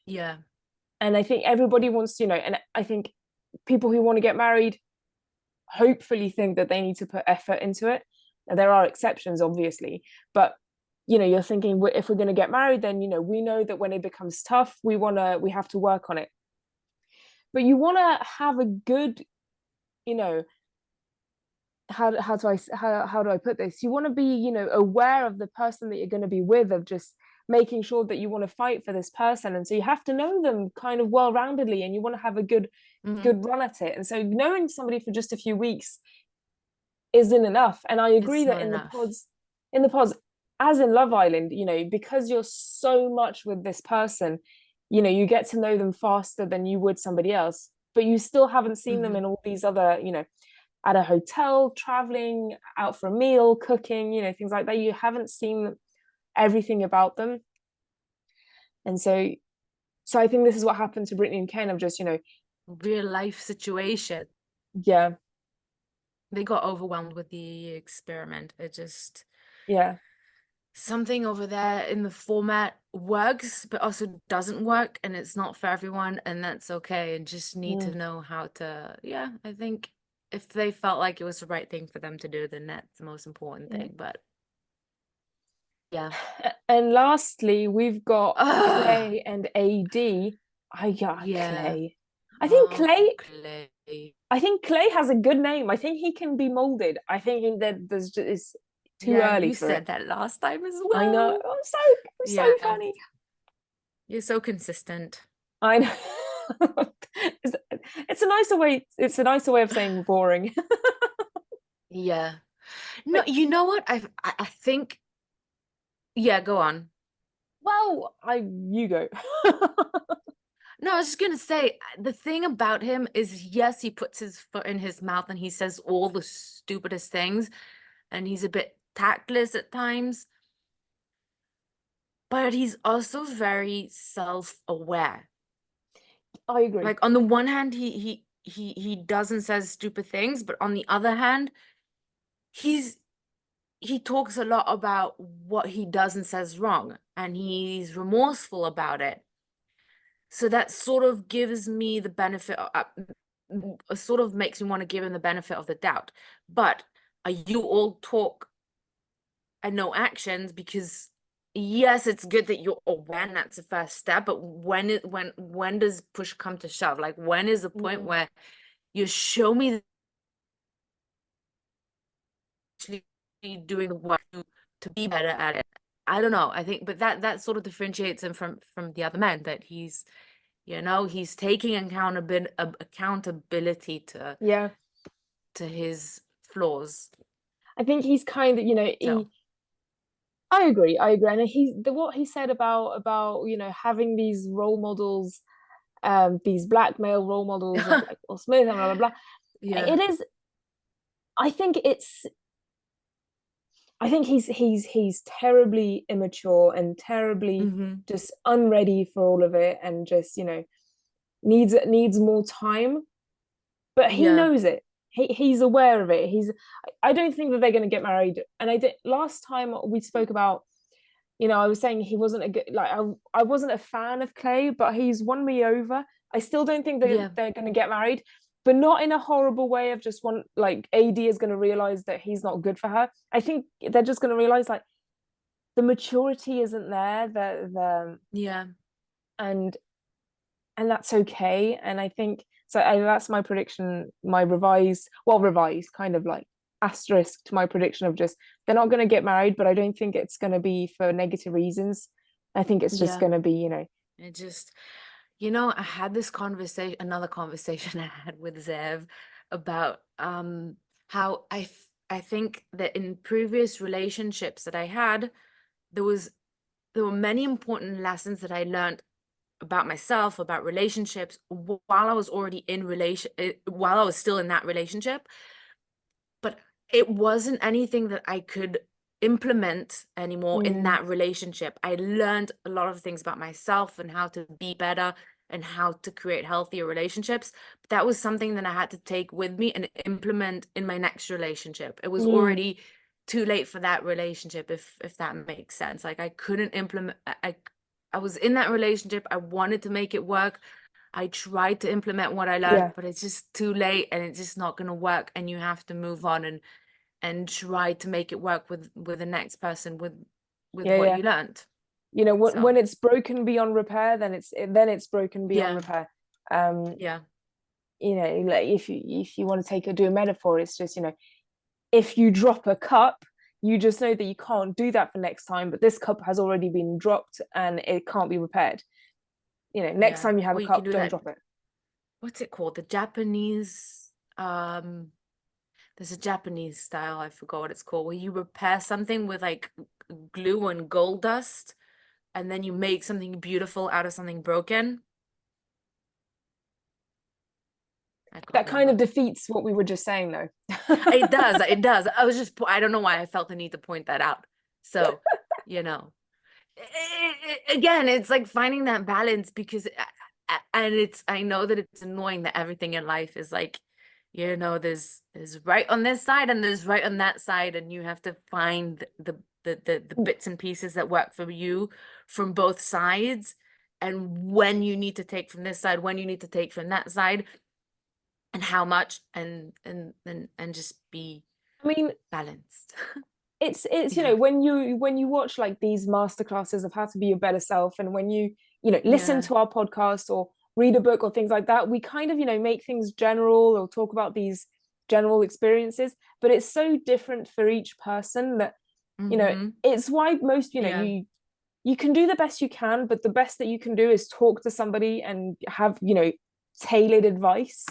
Yeah. And I think everybody wants to, and I think people who want to get married hopefully think that they need to put effort into it. Now, there are exceptions, obviously, but you're thinking, if we're going to get married, then we know that when it becomes tough, we have to work on it. But you want to have a good, you know, how do I put this? You want to be, aware of the person that you're going to be with, of just making sure that you want to fight for this person, and so you have to know them kind of well-roundedly, and you want to have a good Hmm. good run at it. And so knowing somebody for just a few weeks isn't enough. And I agree It's that not enough. in the pods, as in Love Island, because you're so much with this person, you get to know them faster than you would somebody else, but you still haven't seen them Hmm. in all these other, at a hotel, traveling, out for a meal, cooking, things like that. You haven't seen everything about them. And so I think this is what happened to Brittany and Ken, of just, Real life situation. yeah, They got overwhelmed with the experiment. It just yeah. something over there in the format works, but also doesn't work, and it's not for everyone, and that's okay. And just need to Mm. know how to, yeah, I think if they felt like it was the right thing for them to do, then that's the most important Yeah. thing. But yeah. And lastly, we've got Ugh, Clay and AD. Yeah, yeah. Clay. I think Oh, Clay. Clay. I think Clay has a good name. I think he can be molded. I think that there's just it's too Yeah, early you for it. said that last time as I know. well. I'm so Yeah, funny. you're so consistent. I know. it's, it's a nicer way. It's a nicer way of saying boring. Yeah. No, But you know what? I think, yeah, go on. you go. No, I was just gonna say the thing about him is, yes, he puts his foot in his mouth and he says all the stupidest things, and he's a bit tactless at times, but he's also very self-aware. I agree. Like on the one hand, he doesn't says stupid things, but on the other hand, he's he talks a lot about what he does and says wrong, and he's remorseful about it. So that sort of gives me the benefit of, sort of makes me want to give him the benefit of the doubt. But are you all talk and no actions? Because yes, it's good that you're aware and that's the first step, but when does push come to shove? Like when is the point Mm. where you show me actually doing the work to be better at it? I don't know. I think, but that sort of differentiates him from the other men, that he's taking accountability Yeah, to his flaws. I think he's kind of, So, I agree. I agree. And what he said about having these role models, these black male role models of like Will Smith and blah blah blah. yeah. It is. I think it's. I think he's terribly immature and terribly Hmm. just unready for all of it, and just needs more time. But he Yeah. knows it. He's aware of it. I don't think that they're going to get married. And I did last time we spoke about, I was saying he wasn't a good, like, I wasn't a fan of Clay, but he's won me over. I still don't think that Yeah. they're going to get married, but not in a horrible way of just one, like AD is going to realize that he's not good for her. I think they're just going to realize like the maturity isn't there, Yeah. and and that's okay. And I think so. That's my prediction. My revised, kind of like asterisk to my prediction of just they're not going to get married, but I don't think it's going to be for negative reasons. I think it's just Yeah. going to be, It just, I had this conversation, another conversation I had with Zev about how I think that in previous relationships that I had, there was there were many important lessons that I learned about myself, about relationships while I was already in while I was still in that relationship. But it wasn't anything that I could implement anymore in mm, that relationship. I learned a lot of things about myself and how to be better and how to create healthier relationships. But that was something that I had to take with me and implement in my next relationship. It was mm, already too late for that relationship, if that makes sense. Like I couldn't implement. I was in that relationship. I wanted to make it work. I tried to implement what I learned, Yeah, but it's just too late and it's just not going to work. And you have to move on and try to make it work with the next person with yeah, what yeah. you learned. You know, when So it's broken beyond repair, then it's broken beyond yeah, repair. Um, yeah, you know, like if you want to do a metaphor, it's just, if you drop a cup, you just know that you can't do that for next time, but this cup has already been dropped and it can't be repaired. Next yeah. time you have Or a you can cup, do don't that. drop it. What's it called? The Japanese there's a Japanese style, I forgot what it's called, where you repair something with like glue and gold dust, and then you make something beautiful out of something broken. I can't That kind of remember. defeats what we were just saying, though. It does, it does. I don't know why I felt the need to point that out. So, you know, again, it's like finding that balance because, and I know that it's annoying that everything in life is like, there's right on this side and there's right on that side, and you have to find the bits and pieces that work for you from both sides, and when you need to take from this side, when you need to take from that side, and how much, and just be I mean, balanced. it's Yeah. when you watch like these masterclasses of how to be a better self, and when you listen Yeah. to our podcast or read a book or things like that, we kind of make things general or talk about these general experiences, but it's so different for each person that Mm-hmm. it's why most Yeah. you can do the best you can, but the best that you can do is talk to somebody and have tailored advice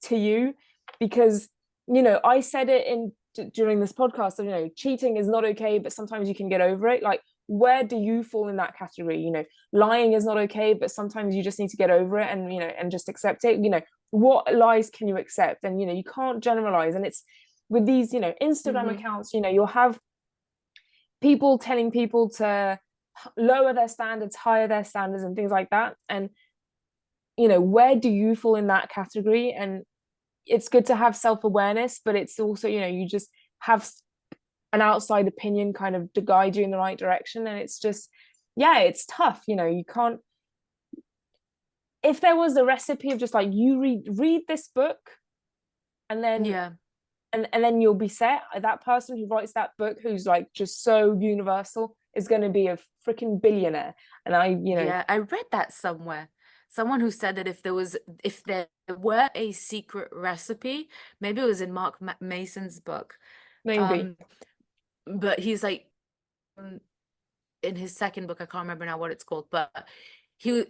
to you, because I said it during this podcast of cheating is not okay, but sometimes you can get over it. Like, where do you fall in that category? Lying is not okay, but sometimes you just need to get over it and and just accept it. What lies can you accept? And you can't generalize. And it's with these Instagram Mm-hmm. accounts, you'll have people telling people to lower their standards, higher their standards, and things like that. And where do you fall in that category? And it's good to have self-awareness, but it's also you just have an outside opinion kind of to guide you in the right direction. And it's just, yeah, it's tough. You can't, if there was a recipe of just like, you read this book and then Yeah. and then you'll be set, that person who writes that book, who's like just so universal, is going to be a freaking billionaire. And Yeah, I read that somewhere. Someone who said that if there were a secret recipe, maybe it was in Mark Mason's book. maybe, Um, but he's like um, in his second book, I can't remember now what it's called, but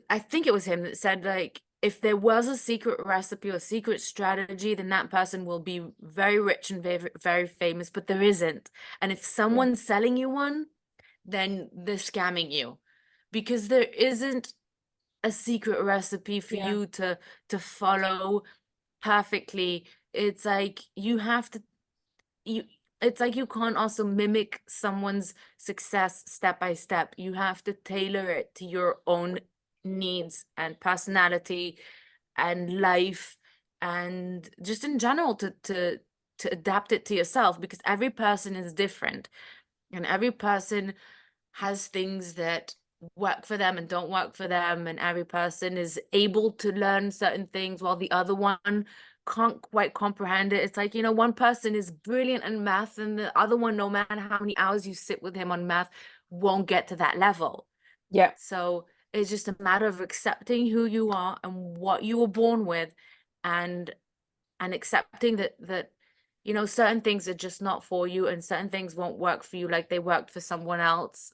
I think it was him that said like if there was a secret recipe or secret strategy, then that person will be very rich and very, very famous, but there isn't. And if yeah, someone's selling you one, then they're scamming you because there isn't a secret recipe for yeah, you to follow perfectly. It's like you have to you it's like you can't also mimic someone's success step by step. You have to tailor it to your own needs and personality and life and just in general to adapt it to yourself because every person is different and every person has things that work for them and don't work for them, and every person is able to learn certain things while the other one can't quite comprehend it. It's like, one person is brilliant in math and the other one, no matter how many hours you sit with him on math, won't get to that level. yeah, So it's just a matter of accepting who you are and what you were born with, and accepting that certain things are just not for you and certain things won't work for you like they worked for someone else,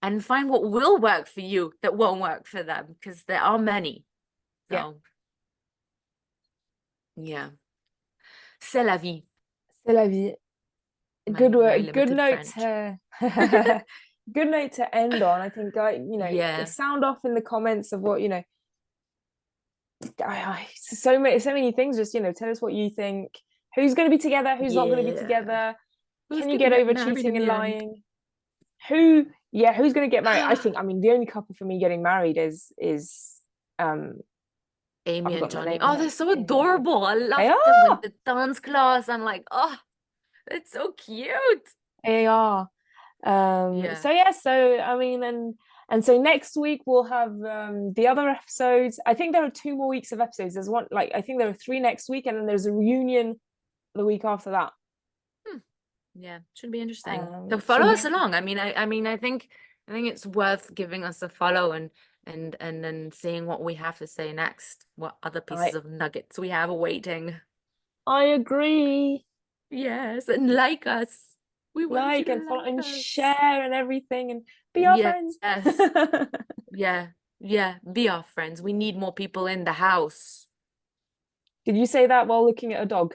and find what will work for you that won't work for them because there are many. yeah. So yeah, c'est la vie. C'est la vie. My very Good limited note French. to good note to end on. I think Yeah. sound off in the comments of what so many things. Just tell us what you think. Who's going to be together? Who's not going to be Yeah. together? Who's Can you gonna get get over married in cheating and the end? lying? Who's going to get married? I mean, the only couple for me getting married is um I Amy and forgot the Johnny. name of Oh, them. they're so Amy and Johnny. adorable. I They love them in are. the dance class. I'm like, oh, it's so cute. They are. Yeah. So yeah, so I mean, and And so next week we'll have the other episodes. I think there are 2 more weeks of episodes. There's one, like, I think there are 3 next week, and then there's a reunion the week after that. Yeah, should be interesting. So follow Should be us along. I think it's worth giving us a follow and then seeing what we have to say next, what other pieces I of nuggets we have awaiting. I agree. Yes, and like us. We want you Like to and follow like and us. share and everything and be our friends. Yes. Yeah. Yeah. Be our friends. We need more people in the house. Did you say that while looking at a dog?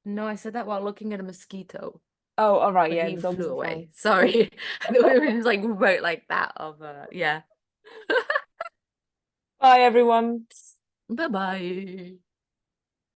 No, I said that while looking at a mosquito, Oh, all right, but yeah, he the dogs flew are fine. away. Sorry. It was like wrote like that of yeah. Bye, everyone. Bye bye.